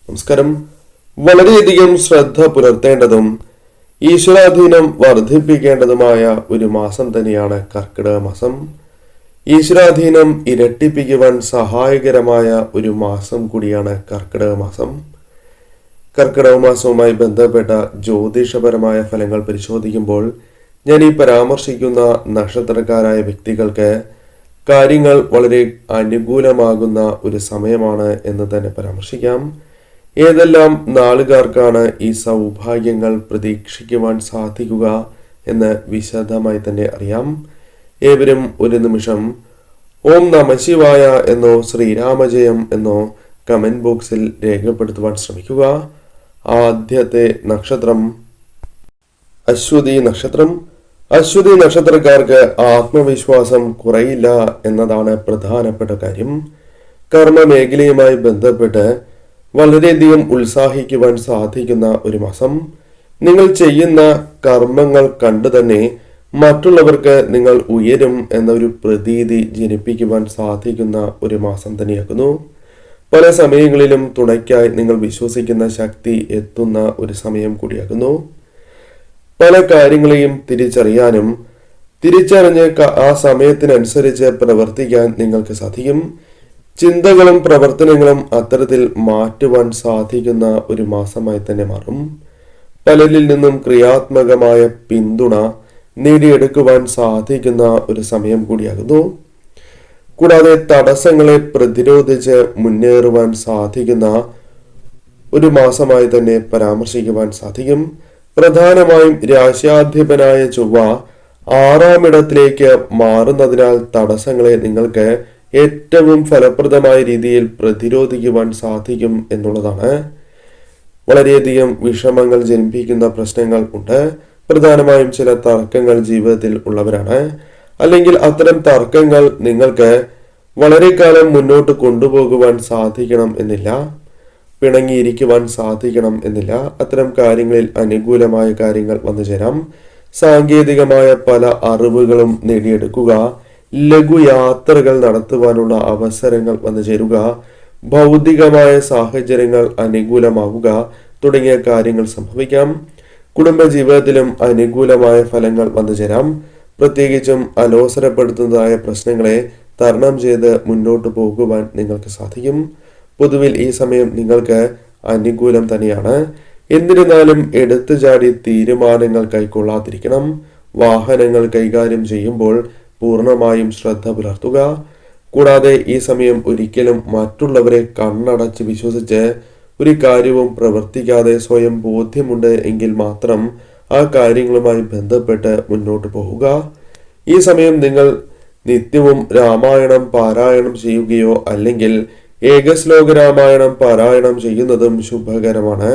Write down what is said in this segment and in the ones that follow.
നമസ്കാരം. വളരെയധികം ശ്രദ്ധ പുലർത്തേണ്ടതും ഈശ്വരാധീനം വർദ്ധിപ്പിക്കേണ്ടതുമായ ഒരു മാസം തന്നെയാണ് കർക്കിടക മാസം. ഈശ്വരാധീനം ഇരട്ടിപ്പിക്കുവാൻ സഹായകരമായ ഒരു മാസം കൂടിയാണ് കർക്കിടക മാസം. കർക്കിടക മാസവുമായി ബന്ധപ്പെട്ട ജ്യോതിഷപരമായ ഫലങ്ങൾ പരിശോധിക്കുമ്പോൾ ഞാൻ ഈ പരാമർശിക്കുന്ന നക്ഷത്രക്കാരായ വ്യക്തികൾക്ക് കാര്യങ്ങൾ വളരെ അനുകൂലമാകുന്ന ഒരു സമയമാണ് എന്ന് തന്നെ പരാമർശിക്കാം. ഏതെല്ലാം നാളുകാർക്കാണ് ഈ സൗഭാഗ്യങ്ങൾ പ്രതീക്ഷിക്കുവാൻ സാധിക്കുക എന്ന് വിശദമായി തന്നെ അറിയാം. ഏവരും ഒരു നിമിഷം ഓം നമ ശിവായ എന്നോ ശ്രീരാമജയം എന്നോ കമന്റ് ബോക്സിൽ രേഖപ്പെടുത്തുവാൻ ശ്രമിക്കുക. ആദ്യത്തെ നക്ഷത്രം അശ്വതി നക്ഷത്രം. അശ്വതി നക്ഷത്രക്കാർക്ക് ആത്മവിശ്വാസം കുറയില്ല എന്നതാണ് പ്രധാനപ്പെട്ട കാര്യം. കർമ്മ മേഖലയുമായി ബന്ധപ്പെട്ട് വളരെയധികം ഉത്സാഹിക്കുവാൻ സാധിക്കുന്ന ഒരു മാസം. നിങ്ങൾ ചെയ്യുന്ന കർമ്മങ്ങൾ കണ്ടു തന്നെ മറ്റുള്ളവർക്ക് നിങ്ങൾ ഉയരും എന്നൊരു പ്രതീതി ജനിപ്പിക്കുവാൻ സാധിക്കുന്ന ഒരു മാസം തന്നെയാക്കുന്നു. പല സമയങ്ങളിലും തുണയ്ക്കായി നിങ്ങൾ വിശ്വസിക്കുന്ന ശക്തി എത്തുന്ന ഒരു സമയം കൂടിയാകുന്നു. പല കാര്യങ്ങളെയും തിരിച്ചറിയാനും തിരിച്ചറിഞ്ഞ് ആ സമയത്തിനനുസരിച്ച് പ്രവർത്തിക്കാൻ നിങ്ങൾക്ക് സാധിക്കും. ചിന്തകളും പ്രവർത്തനങ്ങളും അത്തരത്തിൽ മാറ്റുവാൻ സാധിക്കുന്ന ഒരു മാസമായി തന്നെ മാറും. പലരിൽ നിന്നും ക്രിയാത്മകമായ പിന്തുണ നേടിയെടുക്കുവാൻ സാധിക്കുന്ന ഒരു സമയം കൂടിയാകുന്നു. കൂടാതെ തടസ്സങ്ങളെ പ്രതിരോധിച്ച് മുന്നേറുവാൻ സാധിക്കുന്ന ഒരു മാസമായി തന്നെ പരാമർശിക്കുവാൻ സാധിക്കും. പ്രധാനമായും രാശ്യാധിപനായ ചൊവ്വ 6ാം ഇടത്തിലേക്ക് മാറുന്നതിനാൽ തടസ്സങ്ങളെ നിങ്ങൾക്ക് ഏറ്റവും ഫലപ്രദമായ രീതിയിൽ പ്രതിരോധിക്കുവാൻ സാധിക്കും എന്നുള്ളതാണ്. വളരെയധികം വിഷമങ്ങൾ ജനിപ്പിക്കുന്ന പ്രശ്നങ്ങൾ ഉണ്ട്. പ്രധാനമായും ചില തർക്കങ്ങൾ ജീവിതത്തിൽ ഉള്ളവരാണ്. അല്ലെങ്കിൽ അത്തരം തർക്കങ്ങൾ നിങ്ങൾക്ക് വളരെ കാലം മുന്നോട്ട് കൊണ്ടുപോകുവാൻ സാധിക്കണം എന്നില്ല, പിണങ്ങിയിരിക്കുവാൻ സാധിക്കണം എന്നില്ല. അത്തരം കാര്യങ്ങളിൽ അനുകൂലമായ കാര്യങ്ങൾ വന്നു ചേരാം. സാങ്കേതികമായ പല അറിവുകളും നേടിയെടുക്കുക, ലഘുയാത്രകൾ നടത്തുവാനുള്ള അവസരങ്ങൾ വന്നു ചേരുക, ഭൗതികമായ സാഹചര്യങ്ങൾ അനുകൂലമാവുക തുടങ്ങിയ കാര്യങ്ങൾ സംഭവിക്കാം. കുടുംബജീവിതത്തിലും അനുകൂലമായ ഫലങ്ങൾ വന്നു ചേരാം. പ്രത്യേകിച്ചും അലോസരപ്പെടുത്തുന്നതായ പ്രശ്നങ്ങളെ തരണം ചെയ്ത് മുന്നോട്ട് പോകുവാൻ നിങ്ങൾക്ക് സാധിക്കും. പൊതുവിൽ ഈ സമയം നിങ്ങൾക്ക് അനുകൂലം തന്നെയാണ്. എന്നിരുന്നാലും എടുത്തു ചാടി തീരുമാനങ്ങൾ കൈക്കൊള്ളാതിരിക്കണം. വാഹനങ്ങൾ കൈകാര്യം ചെയ്യുമ്പോൾ പൂർണ്ണമായും ശ്രദ്ധ പുലർത്തുക. കൂടാതെ ഈ സമയം ഒരിക്കലും മറ്റുള്ളവരെ കണ്ണടച്ച് വിശ്വസിച്ച് ഒരു കാര്യവും പ്രവർത്തിക്കാതെ സ്വയം ബോധ്യമുണ്ട് എങ്കിൽ മാത്രം ആ കാര്യങ്ങളുമായി ബന്ധപ്പെട്ട് മുന്നോട്ട് പോവുക. ഈ സമയം നിങ്ങൾ നിത്യവും രാമായണം പാരായണം ചെയ്യുകയോ അല്ലെങ്കിൽ ഏകശ്ലോക രാമായണം പാരായണം ചെയ്യുന്നതും ശുഭകരമാണ്.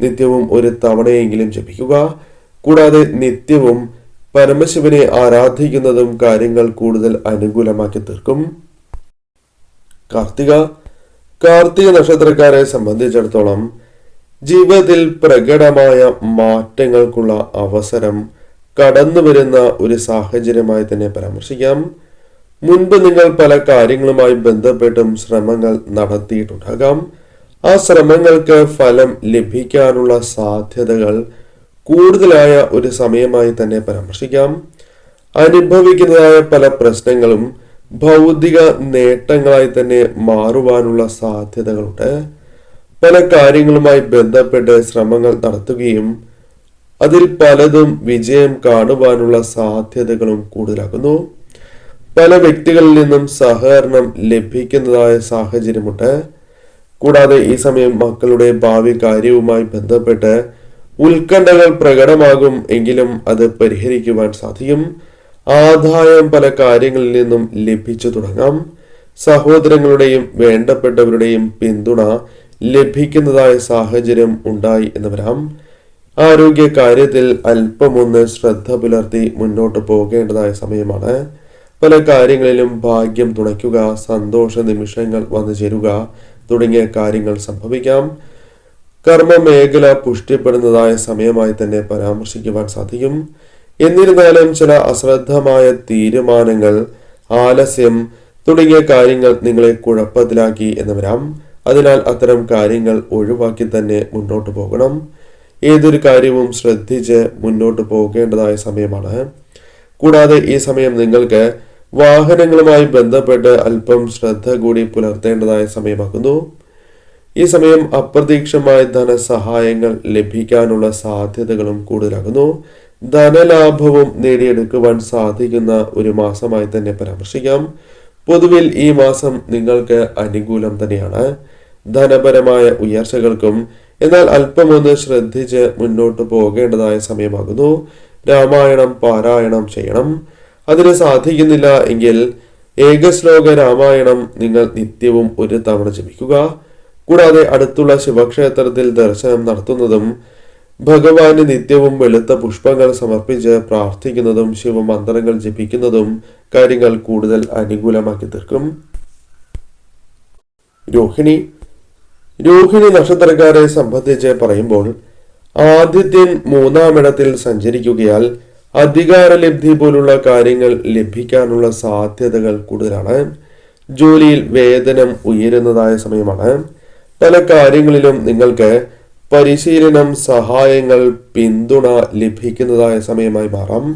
നിത്യവും ഒരു തവണയെങ്കിലും ജപിക്കുക. കൂടാതെ നിത്യവും പരമശിവനെ ആരാധിക്കുന്നതും കാര്യങ്ങൾ കൂടുതൽ അനുകൂലമാക്കി തീർക്കും. കാർത്തിക നക്ഷത്രക്കാരെ സംബന്ധിച്ചിടത്തോളം ജീവിതത്തിൽ പ്രകടമായ മാറ്റങ്ങൾക്കുള്ള അവസരം കടന്നു വരുന്ന ഒരു സാഹചര്യമായി തന്നെ പരാമർശിക്കാം. മുൻപ് നിങ്ങൾ പല കാര്യങ്ങളുമായി ബന്ധപ്പെട്ടും ശ്രമങ്ങൾ നടത്തിയിട്ടുണ്ടാകാം. ആ ശ്രമങ്ങൾക്ക് ഫലം ലഭിക്കാനുള്ള സാധ്യതകൾ കൂടുതലായ ഒരു സമയമായി തന്നെ പരാമർശിക്കാം. അനുഭവിക്കുന്നതായ പല പ്രശ്നങ്ങളും ഭൗതിക നേട്ടങ്ങളായി തന്നെ മാറുവാനുള്ള സാധ്യതകളുണ്ട്. പല കാര്യങ്ങളുമായി ബന്ധപ്പെട്ട് ശ്രമങ്ങൾ നടത്തുകയും അതിൽ പലതും വിജയം കാണുവാനുള്ള സാധ്യതകളും കൂടുതലാകുന്നു. പല വ്യക്തികളിൽ നിന്നും സഹകരണം ലഭിക്കുന്നതായ സാഹചര്യമുണ്ട്. കൂടാതെ ഈ സമയം മക്കളുടെ ഭാവി കാര്യവുമായി ബന്ധപ്പെട്ട് ഉത്കണ്ഠകൾ പ്രകടമാകും എങ്കിലും അത് പരിഹരിക്കുവാൻ സാധിക്കും. ആദായം പല കാര്യങ്ങളിൽ നിന്നും ലഭിച്ചു തുടങ്ങാം. സഹോദരങ്ങളുടെയും വേണ്ടപ്പെട്ടവരുടെയും പിന്തുണ ലഭിക്കുന്നതായ സാഹചര്യം ഉണ്ടായി എന്ന് വരാം. ആരോഗ്യ കാര്യത്തിൽ അല്പമൊന്ന് ശ്രദ്ധ പുലർത്തി മുന്നോട്ട് പോകേണ്ടതായ സമയമാണ്. പല കാര്യങ്ങളിലും ഭാഗ്യം തുണയ്ക്കുക, സന്തോഷ നിമിഷങ്ങൾ വന്നു ചേരുക തുടങ്ങിയ കാര്യങ്ങൾ സംഭവിക്കാം. കർമ്മ മേഖല പുഷ്ടിപ്പെടുന്നതായ സമയമായി തന്നെ പരാമർശിക്കുവാൻ സാധിക്കും. എന്നിരുന്നാലും ചില അശ്രദ്ധമായ തീരുമാനങ്ങൾ, ആലസ്യം തുടങ്ങിയ കാര്യങ്ങൾ നിങ്ങളെ കുഴപ്പത്തിലാക്കി എന്ന് വരാം. അതിനാൽ അത്തരം കാര്യങ്ങൾ ഒഴിവാക്കി തന്നെ മുന്നോട്ട് പോകണം. ഏതൊരു കാര്യവും ശ്രദ്ധിച്ച് മുന്നോട്ട് പോകേണ്ടതായ സമയമാണ്. കൂടാതെ ഈ സമയം നിങ്ങൾക്ക് വാഹനങ്ങളുമായി ബന്ധപ്പെട്ട് അല്പം ശ്രദ്ധ കൂടി പുലർത്തേണ്ടതായ സമയമാകുന്നു. ഈ സമയം അപ്രതീക്ഷിതമായ ധനസഹായങ്ങൾ ലഭിക്കാനുള്ള സാധ്യതകളും കൂടുതലാകുന്നു. ധനലാഭവും നേടിയെടുക്കുവാൻ സാധിക്കുന്ന ഒരു മാസമായി തന്നെ പരാമർശിക്കാം. പൊതുവിൽ ഈ മാസം നിങ്ങൾക്ക് അനുകൂലം തന്നെയാണ്. ധനപരമായ ഉയർച്ചകൾക്കും എന്നാൽ അല്പമൊന്ന് ശ്രദ്ധിച്ച് മുന്നോട്ട് പോകേണ്ടതായ സമയമാകുന്നു. രാമായണം പാരായണം ചെയ്യണം. അതിന് സാധിക്കുന്നില്ല എങ്കിൽ ഏകശ്ലോക രാമായണം നിങ്ങൾ നിത്യവും ഒരു തവണ ജപിക്കുക. കൂടാതെ അടുത്തുള്ള ശിവക്ഷേത്രത്തിൽ ദർശനം നടത്തുന്നതും ഭഗവാന് നിത്യവും വെളുത്ത പുഷ്പങ്ങൾ സമർപ്പിച്ച് പ്രാർത്ഥിക്കുന്നതും ശിവമന്ത്രങ്ങൾ ജപിക്കുന്നതും കാര്യങ്ങൾ കൂടുതൽ അനുകൂലമാക്കി തീർക്കും. രോഹിണി നക്ഷത്രക്കാരെ സംബന്ധിച്ച് പറയുമ്പോൾ ആദിത്യൻ 3-ാം ഇടത്തിൽ സഞ്ചരിക്കുകയാൽ അധികാരലബ്ധി പോലുള്ള കാര്യങ്ങൾ ലഭിക്കാനുള്ള സാധ്യതകൾ കൂടുതലാണ്. ജോലിയിൽ വേതനം ഉയരുന്നതായ സമയമാണ്. പല കാര്യങ്ങളിലും നിങ്ങൾക്ക് പരിശീലനം, സഹായങ്ങൾ, പിന്തുണ ലഭിക്കുന്നതായ സമയമായി മാറാം.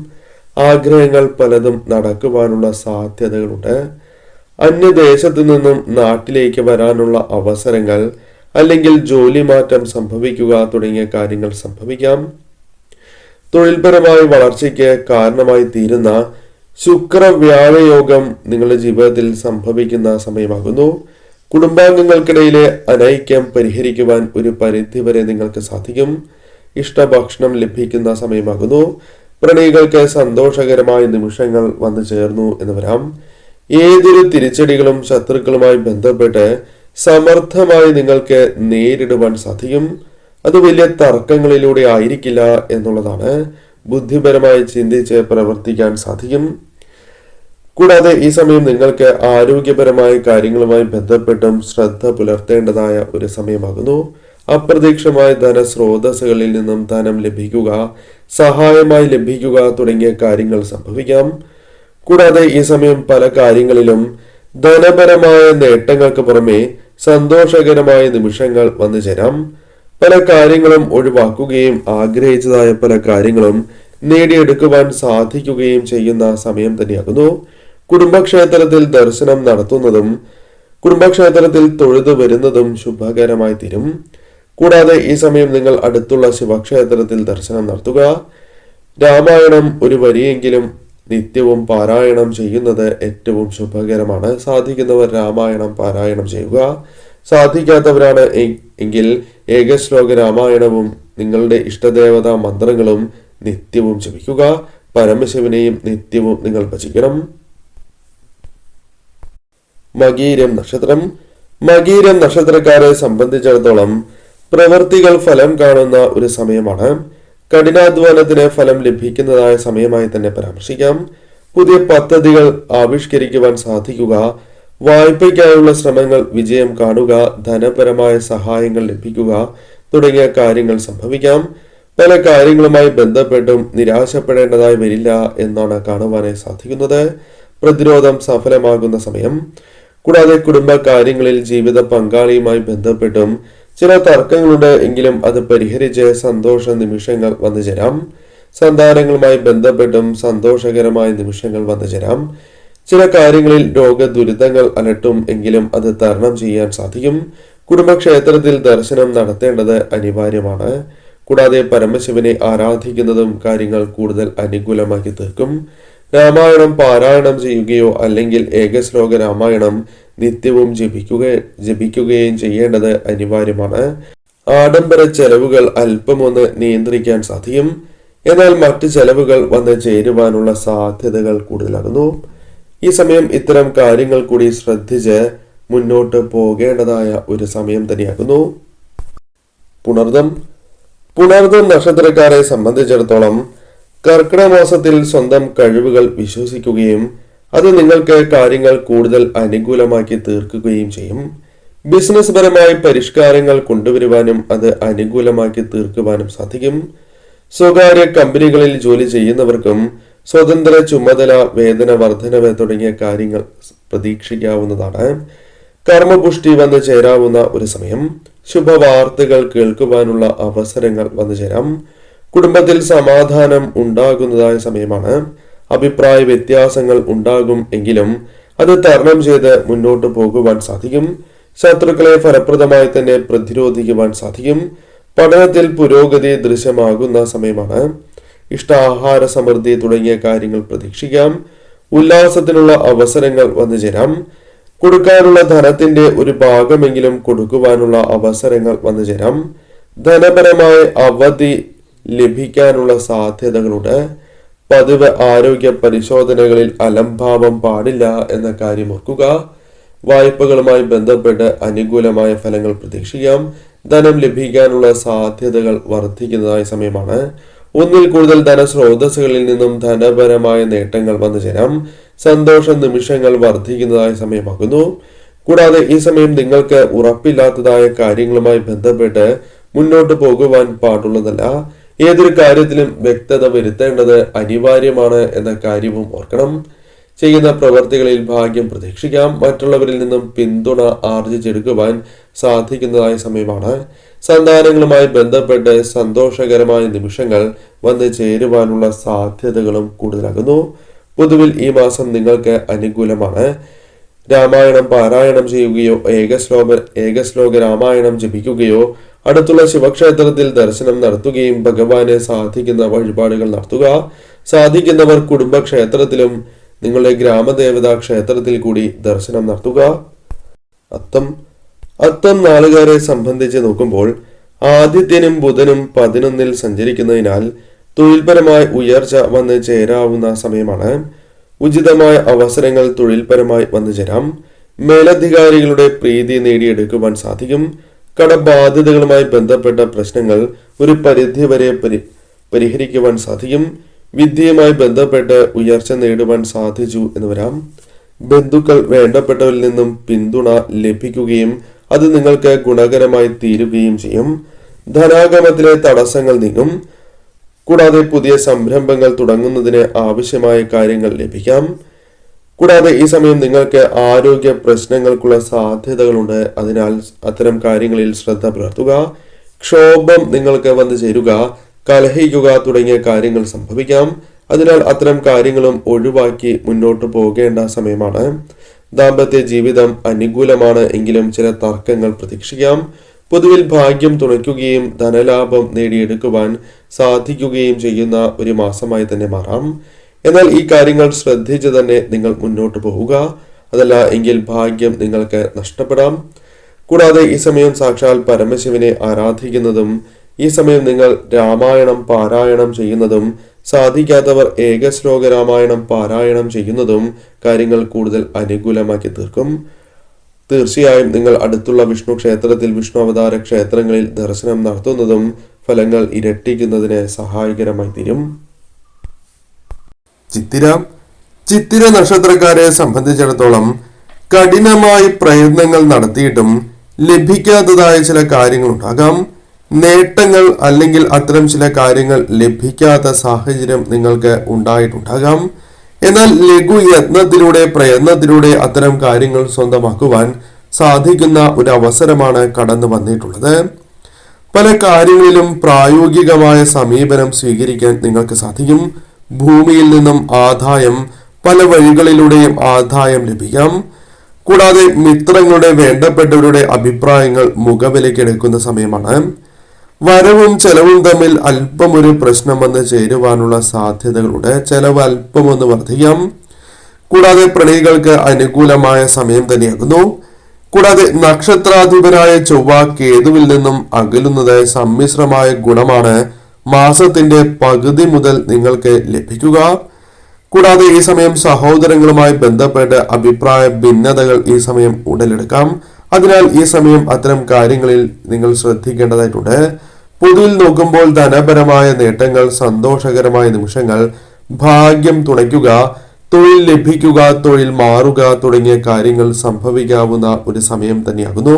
ആഗ്രഹങ്ങൾ പലതും നടക്കുവാനുള്ള സാധ്യതകളുണ്ട്. അന്യദേശത്തു നിന്നും നാട്ടിലേക്ക് വരാനുള്ള അവസരങ്ങൾ അല്ലെങ്കിൽ ജോലി മാറ്റം സംഭവിക്കുക തുടങ്ങിയ കാര്യങ്ങൾ സംഭവിക്കാം. തൊഴിൽപരമായ വളർച്ചയ്ക്ക് കാരണമായി തീരുന്ന ശുക്ര-വ്യാഴയോഗം നിങ്ങളുടെ ജീവിതത്തിൽ സംഭവിക്കുന്ന സമയമാകുന്നു. കുടുംബാംഗങ്ങൾക്കിടയിലെ അനൈക്യം പരിഹരിക്കുവാൻ ഒരു പരിധിവരെ നിങ്ങൾക്ക് സാധിക്കും. ഇഷ്ടഭക്ഷണം ലഭിക്കുന്ന സമയമാകുന്നു. പ്രണയികൾക്ക് സന്തോഷകരമായ നിമിഷങ്ങൾ വന്നു ചേർന്നു എന്ന് വരാം. ഏതൊരു തിരിച്ചടികളും ശത്രുക്കളുമായി ബന്ധപ്പെട്ട് സമർത്ഥമായി നിങ്ങൾക്ക് നേരിടുവാൻ സാധിക്കും. അത് വലിയ തർക്കങ്ങളിലൂടെ ആയിരിക്കില്ല എന്നുള്ളതാണ്. ബുദ്ധിപരമായി ചിന്തിച്ച് പ്രവർത്തിക്കാൻ സാധിക്കും. കൂടാതെ ഈ സമയം നിങ്ങൾക്ക് ആരോഗ്യപരമായ കാര്യങ്ങളുമായി ബന്ധപ്പെട്ടും ശ്രദ്ധ പുലർത്തേണ്ടതായ ഒരു സമയമാകുന്നു. അപ്രതീക്ഷിതമായ ധനസ്രോതസ്സുകളിൽ നിന്നും ധനം ലഭിക്കുക, സഹായമായി ലഭിക്കുക തുടങ്ങിയ കാര്യങ്ങൾ സംഭവിക്കാം. കൂടാതെ ഈ സമയം പല കാര്യങ്ങളിലും ധനപരമായ നേട്ടങ്ങൾക്ക് പുറമെ സന്തോഷകരമായ നിമിഷങ്ങൾ വന്നു ചേരാം. പല കാര്യങ്ങളും ഒഴിവാക്കുകയും ആഗ്രഹിച്ചതായ പല കാര്യങ്ങളും നേടിയെടുക്കുവാൻ സാധിക്കുകയും ചെയ്യുന്ന സമയം തന്നെയാകുന്നു. കുടുംബക്ഷേത്രത്തിൽ ദർശനം നടത്തുന്നതും കുടുംബക്ഷേത്രത്തിൽ തൊഴുതു വരുന്നതും ശുഭകരമായി തീരും. കൂടാതെ ഈ സമയം നിങ്ങൾ അടുത്തുള്ള ശിവക്ഷേത്രത്തിൽ ദർശനം നടത്തുക. രാമായണം ഒരു വരിയെങ്കിലും നിത്യവും പാരായണം ചെയ്യുന്നത് ഏറ്റവും ശുഭകരമാണ്. സാധിക്കുന്നവർ രാമായണം പാരായണം ചെയ്യുക. സാധിക്കാത്തവരാണ് എങ്കിൽ ഏകശ്ലോക രാമായണവും നിങ്ങളുടെ ഇഷ്ടദേവതാ മന്ത്രങ്ങളും നിത്യവും ജപിക്കുക. പരമശിവനെയും നിത്യവും നിങ്ങൾ ഭജിക്കണം. മകീരം നക്ഷത്രം. മകീരം നക്ഷത്രക്കാരെ സംബന്ധിച്ചിടത്തോളം പ്രവൃത്തികൾ ഫലം കാണുന്ന ഒരു സമയമാണ്. കഠിനാധ്വാനത്തിന് ഫലം ലഭിക്കുന്നതായ സമയമായി തന്നെ പരാമർശിക്കാം. പുതിയ പദ്ധതികൾ ആവിഷ്കരിക്കുവാൻ സാധിക്കുക. വായ്പയ്ക്കായുള്ള ശ്രമങ്ങൾ വിജയം കാണുക. ധനപരമായ സഹായങ്ങൾ ലഭിക്കുക തുടങ്ങിയ കാര്യങ്ങൾ സംഭവിക്കാം. പല കാര്യങ്ങളുമായി ബന്ധപ്പെട്ടും നിരാശപ്പെടേണ്ടതായി വരില്ല എന്നാണ് കാണുവാനായി സാധിക്കുന്നത്. പ്രതിരോധം സഫലമാകുന്ന സമയം. കൂടാതെ കുടുംബ കാര്യങ്ങളിൽ ജീവിത പങ്കാളിയുമായി ബന്ധപ്പെട്ടും ചില തർക്കങ്ങളുണ്ട് എങ്കിലും അത് പരിഹരിച്ച് സന്തോഷ നിമിഷങ്ങൾ വന്നു ചേരാം. സന്താനങ്ങളുമായി ബന്ധപ്പെട്ടും സന്തോഷകരമായ നിമിഷങ്ങൾ വന്നു ചേരാം. ചില കാര്യങ്ങളിൽ രോഗദുരിതങ്ങൾ അലട്ടും എങ്കിലും അത് തരണം ചെയ്യാൻ സാധിക്കും. കുടുംബക്ഷേത്രത്തിൽ ദർശനം നടത്തേണ്ടത് അനിവാര്യമാണ്. കൂടാതെ പരമശിവനെ ആരാധിക്കുന്നതും കാര്യങ്ങൾ കൂടുതൽ അനുകൂലമാക്കി തീർക്കും. രാമായണം പാരായണം ചെയ്യുകയോ അല്ലെങ്കിൽ ഏകശ്ലോക രാമായണം നിത്യവും ജപിക്കുകയും ചെയ്യേണ്ടത് അനിവാര്യമാണ്. ആഡംബര ചെലവുകൾ അല്പമൊന്ന് നിയന്ത്രിക്കാൻ സാധിക്കും. എന്നാൽ മറ്റ് ചെലവുകൾ വന്ന് ചേരുവാനുള്ള സാധ്യതകൾ കൂടുതലാകുന്നു. ഈ സമയം ഇത്തരം കാര്യങ്ങൾ കൂടി ശ്രദ്ധിച്ച് മുന്നോട്ട് പോകേണ്ടതായ ഒരു സമയം തന്നെയാകുന്നു. പുണർദം നക്ഷത്രക്കാരെ സംബന്ധിച്ചിടത്തോളം കർക്കിടക മാസത്തിൽ സ്വന്തം കഴിവുകൾ വിശ്വസിക്കുകയും അത് നിങ്ങൾക്ക് കാര്യങ്ങൾ കൂടുതൽ അനുകൂലമാക്കി തീർക്കുകയും ചെയ്യും. ബിസിനസ് പരമായ പരിഷ്കാരങ്ങൾ കൊണ്ടുവരുവാനും അത് അനുകൂലമാക്കി തീർക്കുവാനും സാധിക്കും. സ്വകാര്യ കമ്പനികളിൽ ജോലി ചെയ്യുന്നവർക്കും സ്വതന്ത്ര ചുമതല, വേതന വർധനവ് തുടങ്ങിയ കാര്യങ്ങൾ പ്രതീക്ഷിക്കാവുന്നതാണ്. കർമ്മപുഷ്ടി വന്നു ചേരാവുന്ന ഒരു സമയം. ശുഭവാർത്തകൾ കേൾക്കുവാനുള്ള അവസരങ്ങൾ വന്നു ചേരാം. കുടുംബത്തിൽ സമാധാനം ഉണ്ടാകുന്നതായ സമയമാണ്. അഭിപ്രായ വ്യത്യാസങ്ങൾ ഉണ്ടാകും എങ്കിലും അത് തരണം ചെയ്ത് മുന്നോട്ട് പോകുവാൻ സാധിക്കും. ശത്രുക്കളെ ഫലപ്രദമായി തന്നെ പ്രതിരോധിക്കുവാൻ സാധിക്കും. പഠനത്തിൽ പുരോഗതി ദൃശ്യമാകുന്ന സമയമാണ്. ഇഷ്ടാഹാര സമൃദ്ധി തുടങ്ങിയ കാര്യങ്ങൾ പ്രതീക്ഷിക്കാം. ഉല്ലാസത്തിനുള്ള അവസരങ്ങൾ വന്നു ചേരാം. കൊടുക്കാനുള്ള ധനത്തിന്റെ ഒരു ഭാഗമെങ്കിലും കൊടുക്കുവാനുള്ള അവസരങ്ങൾ വന്നു ചേരാം. ധനപരമായ അവധി ലഭിക്കാനുള്ള സാധ്യതകളുണ്ട്. പതിവ് ആരോഗ്യ പരിശോധനകളിൽ അലംഭാവം പാടില്ല എന്ന കാര്യം ഓർക്കുക. വായ്പകളുമായി ബന്ധപ്പെട്ട് അനുകൂലമായ ഫലങ്ങൾ പ്രതീക്ഷിക്കാം. ധനം ലഭിക്കാനുള്ള സാധ്യതകൾ വർദ്ധിക്കുന്നതായ സമയമാണ്. ഒന്നിൽ കൂടുതൽ ധനസ്രോതസ്സുകളിൽ നിന്നും ധനപരമായ നേട്ടങ്ങൾ വന്നു ചേരാം. സന്തോഷ നിമിഷങ്ങൾ വർദ്ധിക്കുന്നതായ സമയമാകുന്നു. കൂടാതെ ഈ സമയം നിങ്ങൾക്ക് ഉറപ്പില്ലാത്തതായ കാര്യങ്ങളുമായി ബന്ധപ്പെട്ട് മുന്നോട്ട് പോകുവാൻ പാടുള്ളതല്ല. ഏതൊരു കാര്യത്തിലും വ്യക്തത വരുത്തേണ്ടത് അനിവാര്യമാണ് എന്ന കാര്യവും ഓർക്കണം. ചെയ്യുന്ന പ്രവർത്തികളിൽ ഭാഗ്യം പ്രതീക്ഷിക്കാം. മറ്റുള്ളവരിൽ നിന്നും പിന്തുണ ആർജിച്ചെടുക്കുവാൻ സാധിക്കുന്നതായ സമയമാണ്. സന്താനങ്ങളുമായി ബന്ധപ്പെട്ട് സന്തോഷകരമായ നിമിഷങ്ങൾ വന്നു ചേരുവാനുള്ള സാധ്യതകളും കൂടുതലാകുന്നു. പൊതുവിൽ ഈ മാസം നിങ്ങൾക്ക് അനുകൂലമാണ്. രാമായണം പാരായണം ചെയ്യുകയോ ഏകശ്ലോക രാമായണം ജപിക്കുകയോ അടുത്തുള്ള ശിവക്ഷേത്രത്തിൽ ദർശനം നടത്തുകയും ഭഗവാനെ സാധിക്കുന്ന വഴിപാടുകൾ നടത്തുക. സാധിക്കുന്നവർ കുടുംബക്ഷേത്രത്തിലും നിങ്ങളുടെ ഗ്രാമദേവതാ ക്ഷേത്രത്തിൽ കൂടി ദർശനം നടത്തുക. അത്തം നാളുകാരെ സംബന്ധിച്ച് നോക്കുമ്പോൾ ആദിത്യനും ബുധനും 11 സഞ്ചരിക്കുന്നതിനാൽ തൊഴിൽപരമായ ഉയർച്ച വന്ന് ചേരാവുന്ന സമയമാണ്. ഉചിതമായ അവസരങ്ങൾ തൊഴിൽപരമായി വന്നു ചേരാം. മേലധികാരികളുടെ പ്രീതി നേടിയെടുക്കുവാൻ സാധിക്കും. കടബാധ്യതകളുമായി ബന്ധപ്പെട്ട പ്രശ്നങ്ങൾ ഒരു പരിധിവരെ പരിഹരിക്കുവാൻ സാധിക്കും. വിദ്യയുമായി ബന്ധപ്പെട്ട് ഉയർച്ച നേടുവാൻ സാധിച്ചു എന്ന് വരാം. ബന്ധുക്കൾ വേണ്ടപ്പെട്ടവരിൽ നിന്നും പിന്തുണ ലഭിക്കുകയും അത് നിങ്ങൾക്ക് ഗുണകരമായി തീരുകയും ചെയ്യും. ധനാഗമത്തിലെ തടസ്സങ്ങൾ നീങ്ങും. കൂടാതെ പുതിയ സംരംഭങ്ങൾ തുടങ്ങുന്നതിന് ആവശ്യമായ കാര്യങ്ങൾ ലഭിക്കാം. കൂടാതെ ഈ സമയം നിങ്ങൾക്ക് ആരോഗ്യ പ്രശ്നങ്ങൾക്കുള്ള സാധ്യതകളുണ്ട്. അതിനാൽ അത്തരം കാര്യങ്ങളിൽ ശ്രദ്ധ പുലർത്തുക. ക്ഷോഭം നിങ്ങൾക്ക് വന്നു ചേരുക, കലഹിക്കുക തുടങ്ങിയ കാര്യങ്ങൾ സംഭവിക്കാം. അതിനാൽ അത്തരം കാര്യങ്ങളും ഒഴിവാക്കി മുന്നോട്ട് പോകേണ്ട സമയമാണ്. ദാമ്പത്യ ജീവിതം അനുകൂലമാണ് എങ്കിലും ചില തർക്കങ്ങൾ പ്രതീക്ഷിക്കാം. പൊതുവിൽ ഭാഗ്യം തുണയ്ക്കുകയും ധനലാഭം നേടിയെടുക്കുവാൻ സാധിക്കുകയും ചെയ്യുന്ന ഒരു മാസമായി തന്നെ മാറാം. എന്നാൽ ഈ കാര്യങ്ങൾ ശ്രദ്ധിച്ച് തന്നെ നിങ്ങൾ മുന്നോട്ട് പോവുക. അതല്ല എങ്കിൽ ഭാഗ്യം നിങ്ങൾക്ക് നഷ്ടപ്പെടാം. കൂടാതെ ഈ സമയം സാക്ഷാൽ പരമശിവനെ ആരാധിക്കുന്നതും ഈ സമയം നിങ്ങൾ രാമായണം പാരായണം ചെയ്യുന്നതും സാധിക്കാത്തവർ ഏകശ്ലോക രാമായണം പാരായണം ചെയ്യുന്നതും കാര്യങ്ങൾ കൂടുതൽ അനുകൂലമാക്കി തീർക്കും. തീർച്ചയായും നിങ്ങൾ അടുത്തുള്ള വിഷ്ണു ക്ഷേത്രത്തിൽ വിഷ്ണു അവതാര ക്ഷേത്രങ്ങളിൽ ദർശനം നടത്തുന്നതും ഫലങ്ങൾ ഇരട്ടിക്കുന്നതിന് സഹായകരമായി തീരും. ചിത്തിര നക്ഷത്രക്കാരെ സംബന്ധിച്ചിടത്തോളം കഠിനമായി പ്രയത്നങ്ങൾ നടത്തിയിട്ടും ലഭിക്കാത്തതായ ചില കാര്യങ്ങൾ ഉണ്ടാകാം. നേട്ടങ്ങൾ അല്ലെങ്കിൽ അത്തരം ചില കാര്യങ്ങൾ ലഭിക്കാത്ത സാഹചര്യം നിങ്ങൾക്ക് ഉണ്ടായിട്ടുണ്ടാകാം. എന്നാൽ ലഘുയത്നത്തിലൂടെ പ്രയത്നത്തിലൂടെ അത്തരം കാര്യങ്ങൾ സ്വന്തമാക്കുവാൻ സാധിക്കുന്ന ഒരു അവസരമാണ് കടന്നു വന്നിട്ടുള്ളത്. പല കാര്യങ്ങളിലും പ്രായോഗികമായ സമീപനം സ്വീകരിക്കാൻ നിങ്ങൾക്ക് സാധിക്കും. ഭൂമിയിൽ നിന്നും ആദായം, പല വഴികളിലൂടെയും ആദായം ലഭിക്കാം. കൂടാതെ മിത്രങ്ങളുടെ വേണ്ടപ്പെട്ടവരുടെ അഭിപ്രായങ്ങൾ മുഖവിലക്കെടുക്കുന്ന സമയമാണ്. വരവും ചെലവും തമ്മിൽ അല്പം ഒരു പ്രശ്നം വന്ന് ചേരുവാനുള്ള സാധ്യതകളുണ്ട്. ചെലവ് അല്പം ഒന്ന് വർദ്ധിക്കാം. കൂടാതെ പ്രണയികൾക്ക് അനുകൂലമായ സമയം തന്നെയാകുന്നു. കൂടാതെ നക്ഷത്രാധിപനായ ചൊവ്വ കേതുവിൽ നിന്നും അകലുന്നത് സമ്മിശ്രമായ ഗുണമാണ് മാസത്തിന്റെ പകുതി മുതൽ നിങ്ങൾക്ക് ലഭിക്കുക. കൂടാതെ ഈ സമയം സഹോദരങ്ങളുമായി ബന്ധപ്പെട്ട് അഭിപ്രായ ഭിന്നതകൾ ഈ സമയം ഉടലെടുക്കാം. അതിനാൽ ഈ സമയം അത്തരം കാര്യങ്ങളിൽ നിങ്ങൾ ശ്രദ്ധിക്കേണ്ടതായിട്ടുണ്ട്. പൊതുവിൽ നോക്കുമ്പോൾ ധനപരമായ നേട്ടങ്ങൾ, സന്തോഷകരമായ നിമിഷങ്ങൾ, ഭാഗ്യം തുണയ്ക്കുക, തൊഴിൽ ലഭിക്കുക, തൊഴിൽ മാറുക തുടങ്ങിയ കാര്യങ്ങൾ സംഭവിക്കാവുന്ന ഒരു സമയം തന്നെയാകുന്നു.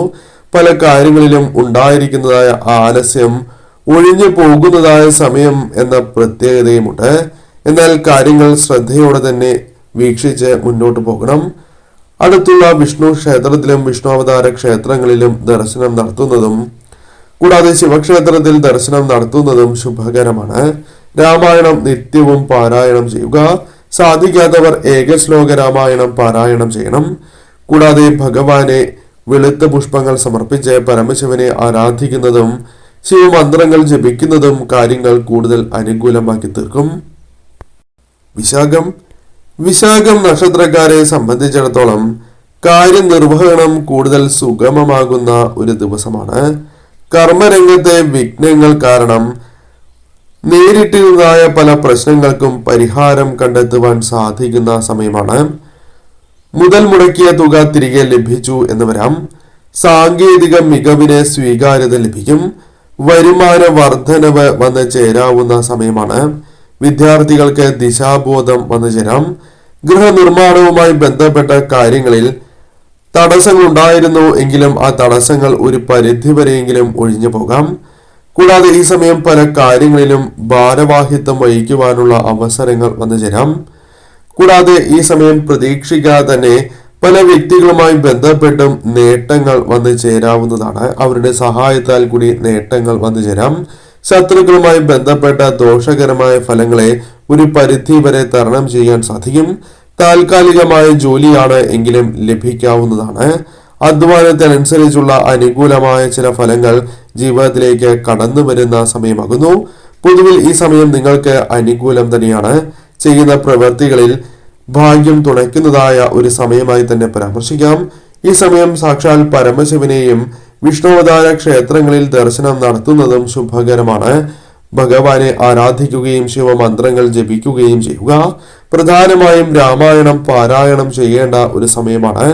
പല കാര്യങ്ങളിലും ഉണ്ടായിരിക്കുന്നതായ ആലസ്യം ഒഴിഞ്ഞു പോകുന്നതായ സമയം എന്ന പ്രത്യേകതയുമുണ്ട്. എന്നാൽ കാര്യങ്ങൾ ശ്രദ്ധയോടെ തന്നെ വീക്ഷിച്ച് മുന്നോട്ട് പോകണം. അടുത്തുള്ള വിഷ്ണു ക്ഷേത്രത്തിലും വിഷ്ണു അവതാര ക്ഷേത്രങ്ങളിലും ദർശനം നടത്തുന്നതും കൂടാതെ ശിവക്ഷേത്രത്തിൽ ദർശനം നടത്തുന്നതും ശുഭകരമാണ്. രാമായണം നിത്യവും പാരായണം ചെയ്യുക. സാധിക്കാത്തവർ ഏകശ്ലോക രാമായണം പാരായണം ചെയ്യണം. കൂടാതെ ഭഗവാനെ വെളുത്ത പുഷ്പങ്ങൾ സമർപ്പിച്ച് പരമശിവനെ ആരാധിക്കുന്നതും ശിവമന്ത്രങ്ങൾ ജപിക്കുന്നതും കാര്യങ്ങൾ കൂടുതൽ അനുകൂലമാക്കി തീർക്കും. വിശാഖം നക്ഷത്രക്കാരെ സംബന്ധിച്ചിടത്തോളം കാര്യനിർവഹണം കൂടുതൽ സുഗമമാകുന്ന ഒരു ദിവസമാണ്. കർമ്മരംഗത്തെ വിഘ്നങ്ങൾ കാരണം നേരിട്ടിരുന്നതായ പല പ്രശ്നങ്ങൾക്കും പരിഹാരം കണ്ടെത്തുവാൻ സാധിക്കുന്ന സമയമാണ്. മുതൽ മുടക്കിയ തുക തിരികെ ലഭിച്ചു എന്ന് വരാം. സാങ്കേതിക മികവിന് സ്വീകാര്യത ലഭിക്കും. വരുമാന വർധനവ് വന്നു ചേരാവുന്ന സമയമാണ്. വിദ്യാർത്ഥികൾക്ക് ദിശാബോധം വന്നു ചേരാം. ഗൃഹനിർമ്മാണവുമായി ബന്ധപ്പെട്ട കാര്യങ്ങളിൽ തടസ്സങ്ങൾ ഉണ്ടായിരുന്നു എങ്കിലും ആ തടസ്സങ്ങൾ ഒരു പരിധിവരെയെങ്കിലും ഒഴിഞ്ഞു പോകാം. കൂടാതെ ഈ സമയം പല കാര്യങ്ങളിലും ഭാരവാഹിത്വം വഹിക്കുവാനുള്ള അവസരങ്ങൾ വന്നു ചേരാം. കൂടാതെ ഈ സമയം പ്രതീക്ഷിക്കാതെ തന്നെ പല വ്യക്തികളുമായി ബന്ധപ്പെട്ടും നേട്ടങ്ങൾ വന്നു ചേരാവുന്നതാണ്. അവരുടെ സഹായത്താൽ കൂടി നേട്ടങ്ങൾ വന്നു ചേരാം. ശത്രുക്കളുമായി ബന്ധപ്പെട്ട ദോഷകരമായ ഫലങ്ങളെ ഒരു പരിധി വരെ തരണം ചെയ്യാൻ സാധിക്കും. താൽക്കാലികമായ ജോലിയാണ് എങ്കിലും ലഭിക്കാവുന്നതാണ്. അധ്വാനത്തിനനുസരിച്ചുള്ള അനുകൂലമായ ചില ഫലങ്ങൾ ജീവിതത്തിലേക്ക് കടന്നു വരുന്ന സമയമാകുന്നു. പൊതുവിൽ ഈ സമയം നിങ്ങൾക്ക് അനുകൂലം തന്നെയാണ്. ചെയ്യുന്ന പ്രവൃത്തികളിൽ ഭാഗ്യം തുണയ്ക്കുന്നതായ ഒരു സമയമായി തന്നെ പരാമർശിക്കാം. ഈ സമയം സാക്ഷാൽ പരമശിവനെയും വിഷ്ണുവതാര ക്ഷേത്രങ്ങളിൽ ദർശനം നടത്തുന്നതും ശുഭകരമാണ്. ഭഗവാനെ ആരാധിക്കുകയും ശിവമന്ത്രങ്ങൾ ജപിക്കുകയും ചെയ്യുക. പ്രധാനമായും രാമായണം പാരായണം ചെയ്യേണ്ട ഒരു സമയമാണ്.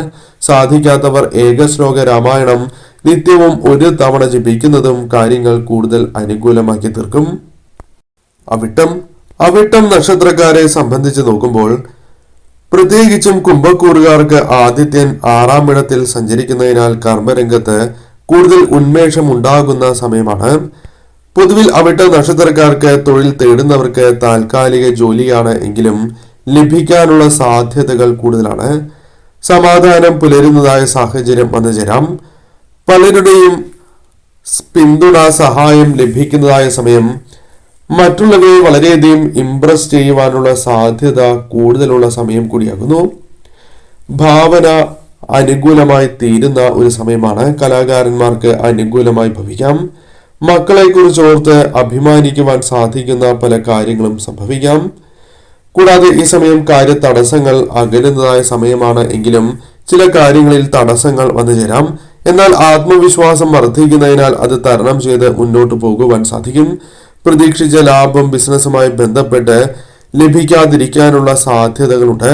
സാധിക്കാത്തവർ ഏകശ്ലോക രാമായണം നിത്യവും ഒരു തവണ ജപിക്കുന്നതും കാര്യങ്ങൾ കൂടുതൽ അനുകൂലമാക്കി തീർക്കും. അവിട്ടം നക്ഷത്രക്കാരെ സംബന്ധിച്ച് നോക്കുമ്പോൾ പ്രത്യേകിച്ചും കുംഭക്കൂറുകാർക്ക് ആദിത്യൻ 6ാം ഇടത്തിൽ സഞ്ചരിക്കുന്നതിനാൽ കർമ്മരംഗത്ത് കൂടുതൽ ഉന്മേഷം ഉണ്ടാകുന്ന സമയമാണ്. പൊതുവിൽ അവിട്ട നക്ഷത്രക്കാർക്ക് തൊഴിൽ തേടുന്നവർക്ക് താൽക്കാലിക ജോലിയാണ് എങ്കിലും ലഭിക്കാനുള്ള സാധ്യതകൾ കൂടുതലാണ്. സമാധാനം പുലരുന്നതായ സാഹചര്യം വന്നു ചേരാം. പലരുടെയും പിന്തുണ സഹായം ലഭിക്കുന്നതായ സമയം. മറ്റുള്ളവരെ വളരെയധികം ഇംപ്രസ് ചെയ്യുവാനുള്ള സാധ്യത കൂടുതലുള്ള സമയം കൂടിയാകുന്നു. ഭാവന അനുകൂലമായി തീരുന്ന ഒരു സമയമാണ്. കലാകാരന്മാർക്ക് അനുകൂലമായി ഭവിക്കാം. മക്കളെ കുറിച്ച് ഓർത്ത് അഭിമാനിക്കുവാൻ സാധിക്കുന്ന പല കാര്യങ്ങളും സംഭവിക്കാം. കൂടാതെ ഈ സമയം കാര്യ തടസ്സങ്ങൾ അകലുന്നതായ സമയമാണ് എങ്കിലും ചില കാര്യങ്ങളിൽ തടസ്സങ്ങൾ വന്നു ചേരാം. എന്നാൽ ആത്മവിശ്വാസം വർദ്ധിക്കുന്നതിനാൽ അത് തരണം ചെയ്ത് മുന്നോട്ട് പോകുവാൻ സാധിക്കും. പ്രതീക്ഷിച്ച ലാഭം ബിസിനസ്സുമായി ബന്ധപ്പെട്ട് ലഭിക്കാതിരിക്കാനുള്ള സാധ്യതകളുണ്ട്.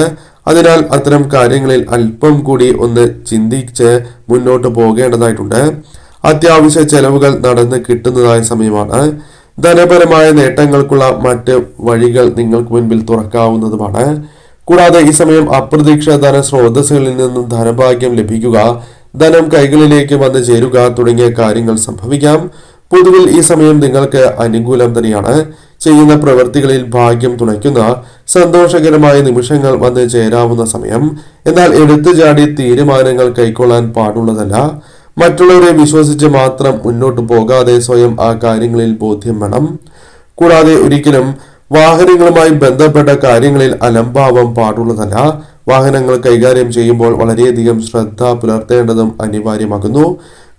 അതിനാൽ അത്തരം കാര്യങ്ങളിൽ അല്പം കൂടി ഒന്ന് ചിന്തിച്ച് മുന്നോട്ട് പോകേണ്ടതായിട്ടുണ്ട്. അത്യാവശ്യ ചെലവുകൾ നടന്ന് കിട്ടുന്നതായ സമയമാണ്. ധനപരമായ നേട്ടങ്ങൾക്കുള്ള മറ്റ് വഴികൾ നിങ്ങൾക്ക് മുൻപിൽ തുറക്കാവുന്നതുമാണ്. കൂടാതെ ഈ സമയം അപ്രതീക്ഷിത ധന സ്രോതസ്സുകളിൽ നിന്നും ധനഭാഗ്യം ലഭിക്കുക, ധനം കൈകളിലേക്ക് വന്നു ചേരുക തുടങ്ങിയ കാര്യങ്ങൾ സംഭവിക്കാം. പൊതുവിൽ ഈ സമയം നിങ്ങൾക്ക് അനുകൂലം തന്നെയാണ്. ചെയ്യുന്ന പ്രവൃത്തികളിൽ ഭാഗ്യം തുണയ്ക്കുന്ന സന്തോഷകരമായ നിമിഷങ്ങൾ വന്ന് ചേരാവുന്ന സമയം. എന്നാൽ എടുത്തുചാടി തീരുമാനങ്ങൾ കൈക്കൊള്ളാൻ പാടുള്ളതല്ല. മറ്റുള്ളവരെ വിശ്വസിച്ച് മാത്രം മുന്നോട്ട് പോകാതെ സ്വയം ആ കാര്യങ്ങളിൽ ബോധ്യം വേണം. കൂടാതെ ഒരിക്കലും വാഹനങ്ങളുമായി ബന്ധപ്പെട്ട കാര്യങ്ങളിൽ അലംഭാവം പാടുള്ളതല്ല. വാഹനങ്ങൾ കൈകാര്യം ചെയ്യുമ്പോൾ വളരെയധികം ശ്രദ്ധ പുലർത്തേണ്ടതും അനിവാര്യമാകുന്നു.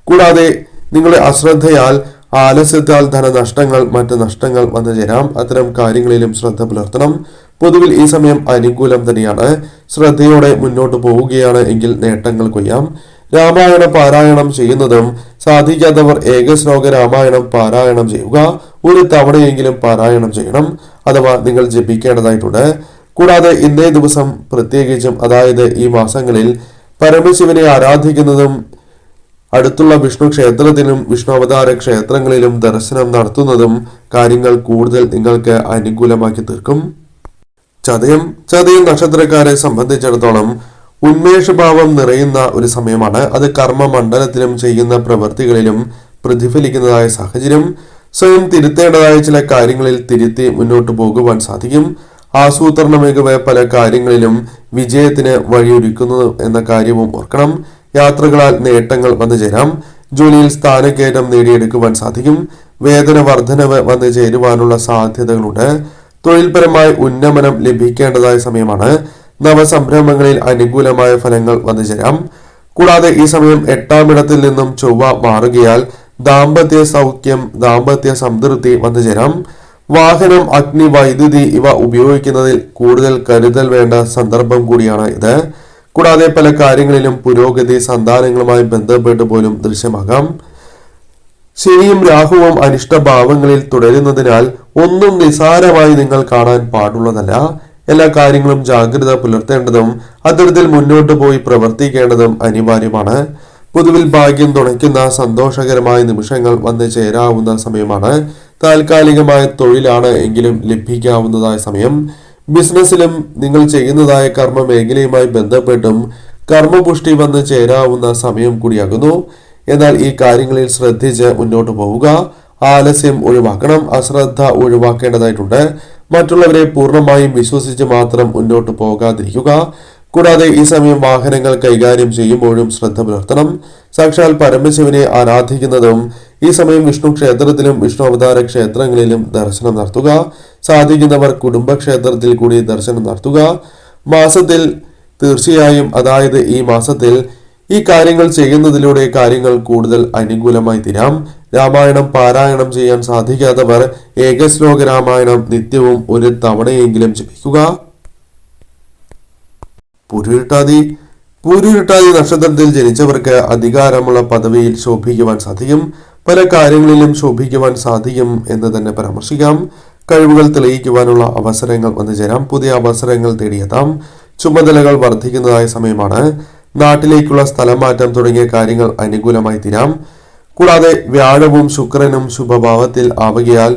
കൂടാതെ നിങ്ങളുടെ അശ്രദ്ധയാൽ ആലസ്യത്താൽ ധനനഷ്ടങ്ങൾ മറ്റ് നഷ്ടങ്ങൾ വന്നു ചേരാം. അത്തരം കാര്യങ്ങളിലും ശ്രദ്ധ പുലർത്തണം. പൊതുവിൽ ഈ സമയം അനുകൂലം തന്നെയാണ്. ശ്രദ്ധയോടെ മുന്നോട്ട് പോവുകയാണ് എങ്കിൽ നേട്ടങ്ങൾ കൊയ്യാം. രാമായണ പാരായണം ചെയ്യുന്നതും സാധിക്കാത്തവർ ഏകശ്ലോക രാമായണം പാരായണം ചെയ്യുക. ഒരു തവണയെങ്കിലും പാരായണം ചെയ്യണം, അഥവാ നിങ്ങൾ ജപിക്കേണ്ടതായിട്ടുണ്ട്. കൂടാതെ ഇന്നേ ദിവസം പ്രത്യേകിച്ചും അതായത് ഈ മാസങ്ങളിൽ പരമശിവനെ ആരാധിക്കുന്നതും അടുത്തുള്ള വിഷ്ണു ക്ഷേത്രത്തിലും വിഷ്ണു അവതാര ക്ഷേത്രങ്ങളിലും ദർശനം നടത്തുന്നതും കാര്യങ്ങൾ കൂടുതൽ നിങ്ങൾക്ക് അനുകൂലമാക്കി തീർക്കും. ചതയം നക്ഷത്രക്കാരെ സംബന്ധിച്ചിടത്തോളം ഉന്മേഷഭാവം നിറയുന്ന ഒരു സമയമാണ്. അത് കർമ്മമണ്ഡലത്തിലും ചെയ്യുന്ന പ്രവൃത്തികളിലും പ്രതിഫലിക്കുന്നതായ സാഹചര്യം. സ്വയം തിരുത്തേണ്ടതായ ചില കാര്യങ്ങളിൽ തിരുത്തി മുന്നോട്ട് പോകുവാൻ സാധിക്കും. ആസൂത്രണ മികവ് പല കാര്യങ്ങളിലും വിജയത്തിന് വഴിയൊരുക്കുന്നു എന്ന കാര്യവും ഓർക്കണം. യാത്രകളാൽ നേട്ടങ്ങൾ വന്നു ചേരാം. ജോലിയിൽ സ്ഥാനക്കയറ്റം നേടിയെടുക്കുവാൻ സാധിക്കും. വേതന വർധനവ് വന്നു ചേരുവാനുള്ള സാധ്യതകളുണ്ട്. തൊഴിൽപരമായ ഉന്നമനം ലഭിക്കേണ്ടതായ സമയമാണ്. നവസംരംഭങ്ങളിൽ അനുകൂലമായ ഫലങ്ങൾ വന്നു ചേരാം. കൂടാതെ ഈ സമയം 8ാം ഇടത്തിൽ നിന്നും ചൊവ്വ മാറുകയാൽ ദാമ്പത്യ സൗഖ്യം, ദാമ്പത്യ സംതൃപ്തി വന്നു ചേരാം. വാഹനം, അഗ്നി, വൈദ്യുതി ഇവ ഉപയോഗിക്കുന്നതിൽ കൂടുതൽ കരുതൽ വേണ്ട സന്ദർഭം കൂടിയാണ് ഇത്. കൂടാതെ പല കാര്യങ്ങളിലും പുരോഗതി സന്താനങ്ങളുമായി ബന്ധപ്പെട്ട് പോലും ദൃശ്യമാകാം. ശനിയും രാഹുവും അനിഷ്ടഭാവങ്ങളിൽ തുടരുന്നതിനാൽ ഒന്നും നിസാരമായി നിങ്ങൾ കാണാൻ പാടുള്ളതല്ല. എല്ലാ കാര്യങ്ങളും ജാഗ്രത പുലർത്തേണ്ടതും അത്തരത്തിൽ മുന്നോട്ട് പോയി പ്രവർത്തിക്കേണ്ടതും അനിവാര്യമാണ്. പൊതുവിൽ ഭാഗ്യം തുണയ്ക്കുന്ന സന്തോഷകരമായ നിമിഷങ്ങൾ വന്നു ചേരാവുന്ന സമയമാണ്. താൽക്കാലികമായ തൊഴിലാണ് എങ്കിലും ലഭിക്കാവുന്നതായ സമയം. ബിസിനസ്സിലും നിങ്ങൾ ചെയ്യുന്നതായ കർമ്മ മേഖലയുമായി ബന്ധപ്പെട്ടും കർമ്മപുഷ്ടി വന്ന് ചേരാവുന്ന സമയം കൂടിയാകുന്നു. എന്നാൽ ഈ കാര്യങ്ങളിൽ ശ്രദ്ധിച്ച് മുന്നോട്ട് പോവുക. ആലസ്യം ഒഴിവാക്കണം. അശ്രദ്ധ ഒഴിവാക്കേണ്ടതായിട്ടുണ്ട്. മറ്റുള്ളവരെ പൂർണ്ണമായും വിശ്വസിച്ച് മാത്രം മുന്നോട്ട് പോകാതിരിക്കുക. കൂടാതെ ഈ സമയം വാഹനങ്ങൾ കൈകാര്യം ചെയ്യുമ്പോഴും ശ്രദ്ധ പുലർത്തണം. സാക്ഷാൽ പരമശിവനെ ആരാധിക്കുന്നതും ഈ സമയം വിഷ്ണു ക്ഷേത്രത്തിലും വിഷ്ണു അവതാര ക്ഷേത്രങ്ങളിലും ദർശനം നടത്തുക. സാധിക്കുന്നവർ കുടുംബക്ഷേത്രത്തിൽ കൂടി ദർശനം നടത്തുക. മാസത്തിൽ തീർച്ചയായും, അതായത് ഈ മാസത്തിൽ ഈ കാര്യങ്ങൾ ചെയ്യുന്നതിലൂടെ കാര്യങ്ങൾ കൂടുതൽ അനുകൂലമായി തീരാം. രാമായണം പാരായണം ചെയ്യാൻ സാധിക്കാത്തവർ ഏകശ്ലോക രാമായണം നിത്യവും ഒരു തവണയെങ്കിലും ജപിക്കുക. പൂരുരുട്ടാതി നക്ഷത്രത്തിൽ ജനിച്ചവർക്ക് അധികാരമുള്ള പദവിയിൽ ശോഭിക്കുവാൻ സാധിക്കും. പല കാര്യങ്ങളിലും ശോഭിക്കുവാൻ സാധിക്കും എന്ന് തന്നെ പരാമർശിക്കാം. കഴിവുകൾ തെളിയിക്കുവാനുള്ള അവസരങ്ങൾ വന്നു ചേരാം. പുതിയ അവസരങ്ങൾ തേടിയെത്താം. ചുമതലകൾ വർദ്ധിക്കുന്നതായ സമയമാണ്. നാട്ടിലേക്കുള്ള സ്ഥലമാറ്റം തുടങ്ങിയ കാര്യങ്ങൾ അനുകൂലമായി തീരാം. കൂടാതെ വ്യാഴവും ശുക്രനും ശുഭഭാവത്തിൽ ആവുകയാൽ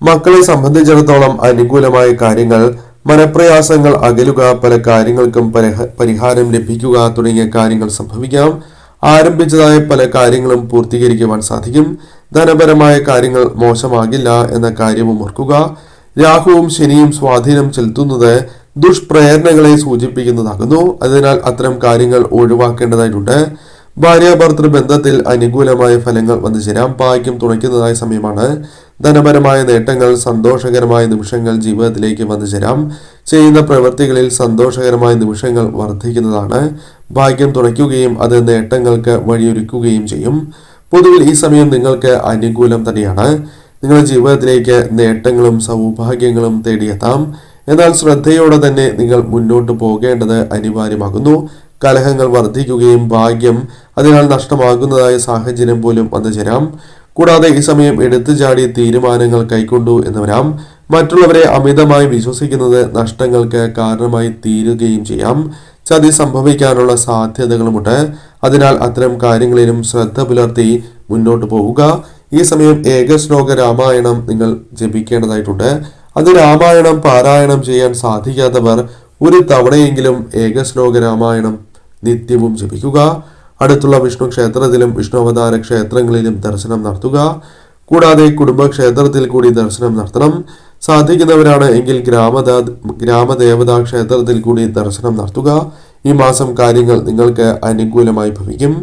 മക്കളെ സംബന്ധിച്ചിടത്തോളം അനുകൂലമായ കാര്യങ്ങൾ, മനപ്രയാസങ്ങൾ അകലുക, പല കാര്യങ്ങൾക്കും പരിഹാരം ലഭിക്കുക തുടങ്ങിയ കാര്യങ്ങൾ സംഭവിക്കാം. ആരംഭിച്ചതായ പല കാര്യങ്ങളും പൂർത്തീകരിക്കുവാൻ സാധിക്കും. ധനപരമായ കാര്യങ്ങൾ മോശമാകില്ല എന്ന കാര്യവും ഓർക്കുക. രാഹുവും ശനിയും സ്വാധീനം ചെലുത്തുന്നത് ദുഷ്പ്രേരണകളെ സൂചിപ്പിക്കുന്നതാകുന്നു. അതിനാൽ അത്തരം കാര്യങ്ങൾ ഒഴിവാക്കേണ്ടതായിട്ടുണ്ട്. ഭാര്യാഭർത്തൃ ബന്ധത്തിൽ അനുകൂലമായ ഫലങ്ങൾ വന്നു ചേരാം. ഭാഗ്യം തുണയ്ക്കുന്നതായ സമയമാണ്. ധനപരമായ നേട്ടങ്ങൾ, സന്തോഷകരമായ നിമിഷങ്ങൾ ജീവിതത്തിലേക്ക് വന്നു ചേരാം. ചെയ്യുന്ന പ്രവൃത്തികളിൽ സന്തോഷകരമായ നിമിഷങ്ങൾ വർദ്ധിക്കുന്നതാണ്. ഭാഗ്യം തുണയ്ക്കുകയും അത് നേട്ടങ്ങൾക്ക് വഴിയൊരുക്കുകയും ചെയ്യും. പൊതുവിൽ ഈ സമയം നിങ്ങൾക്ക് അനുകൂലം തന്നെയാണ്. നിങ്ങളുടെ ജീവിതത്തിലേക്ക് നേട്ടങ്ങളും സൗഭാഗ്യങ്ങളും തേടിയെത്താം. എന്നാൽ ശ്രദ്ധയോടെ തന്നെ നിങ്ങൾ മുന്നോട്ട് പോകേണ്ടത് അനിവാര്യമാകുന്നു. കലഹങ്ങൾ വർദ്ധിക്കുകയും ഭാഗ്യം അതിനാൽ നഷ്ടമാകുന്നതായ സാഹചര്യം പോലും വന്നു ചേരാം. കൂടാതെ ഈ സമയം എടുത്തുചാടി തീരുമാനങ്ങൾ കൈക്കൊണ്ടു എന്ന് വരാം. മറ്റുള്ളവരെ അമിതമായി വിശ്വസിക്കുന്നത് നഷ്ടങ്ങൾക്ക് കാരണമായി തീരുകയും ചെയ്യാം. ചതി സംഭവിക്കാനുള്ള സാധ്യതകളുമുണ്ട്. അതിനാൽ അത്തരം കാര്യങ്ങളിലും ശ്രദ്ധ പുലർത്തി മുന്നോട്ട് പോവുക. ഈ സമയം ഏകശ്ലോക രാമായണം നിങ്ങൾ ജപിക്കേണ്ടതായിട്ടുണ്ട്. അത് രാമായണം പാരായണം ചെയ്യാൻ സാധിക്കാത്തവർ ഒരു തവണയെങ്കിലും ഏകശ്ലോക രാമായണം നിത്യവും ജപിക്കുക. അടുത്തുള്ള വിഷ്ണു ക്ഷേത്രത്തിലും വിഷ്ണു അവതാര ക്ഷേത്രങ്ങളിലും ദർശനം നടത്തുക. കൂടാതെ കുടുംബക്ഷേത്രത്തിൽ കൂടി ദർശനം നടത്തണം. സാധിക്കുന്നവരാണ് എങ്കിൽ ഗ്രാമദേവതാ ക്ഷേത്രത്തിൽ കൂടി ദർശനം നടത്തുക. ഈ മാസം കാര്യങ്ങൾ നിങ്ങൾക്ക് അനുകൂലമായി ഭവിക്കും.